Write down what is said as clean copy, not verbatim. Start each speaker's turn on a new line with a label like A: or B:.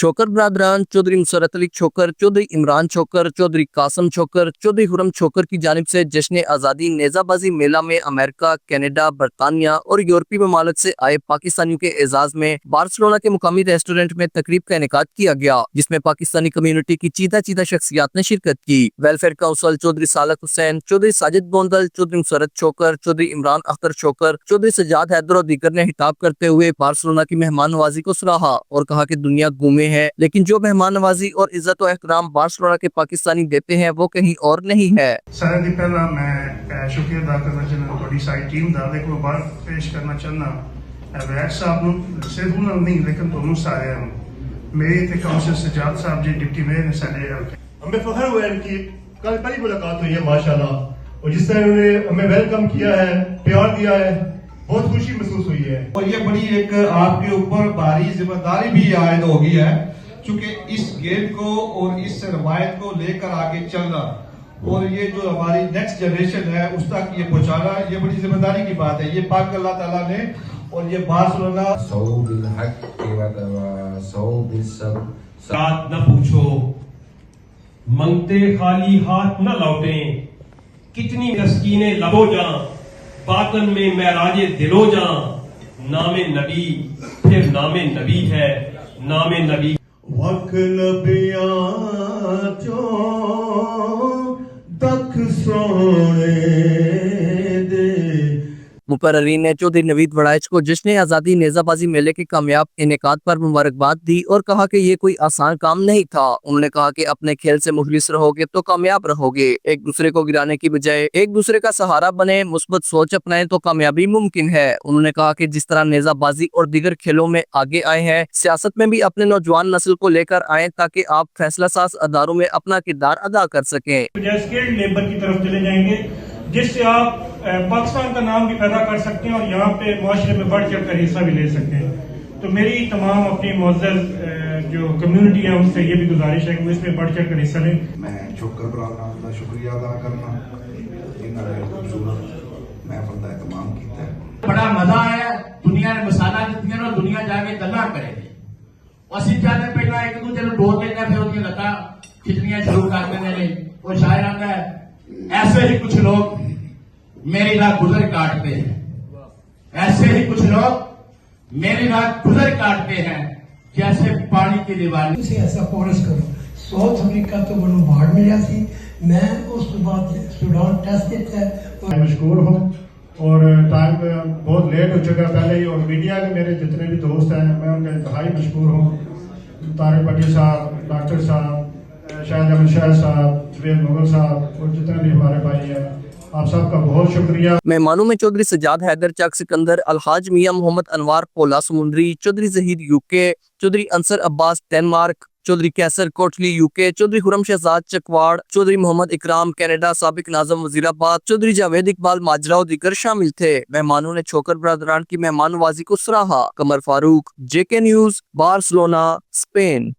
A: छोकर बरदरान चौधरी मुसरत अली छोकर, चौधरी इमरान छोकर, चौधरी कासम छोकर, चौधरी हुरम छोकर की जानिब से जश्न आज़ादी नेज़ाबाजी मेला में अमेरिका, कनाडा, बरतानिया और यूरोपीय ममालिक से आए पाकिस्तानियों के एजाज में बार्सिलोना के मुकामी रेस्टोरेंट में तकरीब का इनेकाद किया गया, जिसमें पाकिस्तानी कम्युनिटी की चीता चीता शख्सियात ने शिरकत की। वेलफेयर काउंसिल चौधरी सालक हुसैन, चौधरी साजिद गोंदल, चौधरी मुसरत छोकर, चौधरी इमरान अख्तर छोकर, चौधरी सजाद हैदर और दीगर ने खिताब करते हुए बार्सिलोना की मेहमान नवाजी को सराहा और कहा कि दुनिया घूमे है, लेकिन जो मेहमान नवाजी और इज्जत और एहतराम बार्सिलोना के पाकिस्तानी देते हैं वो कहीं और नहीं है।
B: सारे दिन पहला मैं शुक्रिया अदा करना चाहना बड़ी सारी टीम का देखो मुबारक पेश करना चाहना वैद साहब सिर्फ उन्होंने नहीं लेकिन दोनों सारे मेरे थे काउंसिल सजाद साहब जी डिप्टी मेयर ने सारे
C: हमें फख्र हुआ है कि कल पहली मुलाकात हुई है माशाल्लाह, और जिस तरह उन्होंने हमें वेलकम किया है, प्यार दिया है, बहुत खुशी महसूस हुई है।
D: और ये बड़ी एक आपके ऊपर भारी जिम्मेदारी भी आयद होगी है, क्योंकि इस गेम को और इस रवायत को लेकर आगे चलना और ये जो हमारी नेक्स्ट जनरेशन है उस तक ये पहुंचाना, ये बड़ी जिम्मेदारी की बात है। ये पाक अल्लाह ताला ने और ये बार्सिलोना
E: साथ न पूछो, मंगते खाली हाथ न लौटें, कितनी तस्कीने लबो जां, बातन में महराजे दिलो जां, नामे नबी फिर नामे नबी है, नामे नबी
C: वख नबिया चो तक सोने दे।
A: मुकर्रीन ने चौधरी नवीद वड़ाइच को जश्न आज़ादी नेज़ाबाजी मेले के कामयाब इनेकाद पर मुबारकबाद दी और कहा कि ये कोई आसान काम नहीं था। उन्होंने कहा कि अपने खेल से मुखलिस रहोगे तो कामयाब रहोगे, एक दूसरे को गिराने की बजाय एक दूसरे का सहारा बने, मुस्बत सोच अपनाएं तो कामयाबी मुमकिन है। उन्होंने कहा कि जिस तरह नेज़ाबाजी और दीगर खेलों में आगे आए हैं, सियासत में भी अपने नौजवान नस्ल को लेकर आए ताकि आप फैसला साज अदारों में अपना किरदार अदा कर सकें।
B: स्किल्ड लेबर की तरफ चले जाएंगे जिससे आप पाकिस्तान का नाम भी पैदा कर सकते हैं और यहाँ पे मुआशरे में बढ़ चढ़ कर हिस्सा भी ले सकते हैं। तो मेरी तमाम अपनी मुअज़्ज़ज़ जो कम्युनिटी है उनसे ये भी गुजारिश है कि वो इसमें बढ़ चढ़ कर हिस्सा लें।
F: मैं छोकर बरदरान का शुक्रिया अदा करना, इन्होंने खूबसूरत महफिल का एहतमाम किया है।
G: बड़ा मजा आया, दुनिया ने मिसाला दी और दुनिया जाके गल्लां करेगी। असि जाते पहला एक दूसरे को डोर लेकर फिर उनकी लता खिंचनियां शुरू कर देने ने। और शायर आता है ऐसे ही कुछ लोग मेरी राह गुजर काटते हैं, ऐसे ही कुछ लोग मेरी राह गुजर काटते हैं जैसे पानी की दीवार।
H: ऐसा कोरस करो। साउथ अफ्रीका तो बनो बाढ़ मिला थी, मैं उस बाद सूडान टेस्ट दिता है।
C: मैं मशहूर हूँ और टाइम बहुत लेट हो चुका पहले ही, और मीडिया के मेरे जितने भी दोस्त हैं मैं उनका इंतहाई मशहूर हूँ। तारिक पटी साहब, डॉक्टर साहब, शाहिद अहमद शाह साहब, जुबैर मुगल साहब और जितने भी हमारे भाई हैं, आप सबका बहुत शुक्रिया।
A: मेहमानों में चौधरी सजाद हैदर चक सिकंदर, अलहाज मियां मोहम्मद अनवार पोला समुंदरी, चौधरी जहीद यूके, चौधरी अंसर अब्बास डेनमार्क, चौधरी कैसर कोटली यूके, चौधरी हुरम शहजाद चकवाड़, चौधरी मोहम्मद इकराम कनाडा, साबिक नाज़म वजीराबाद, चौधरी जावेद इकबाल माजरा और दीगर शामिल थे। मेहमानों ने छोकर बरदरान की मेहमान नवाजी को सराहा। Qamar Farooq, JK news, Barcelona, Spain.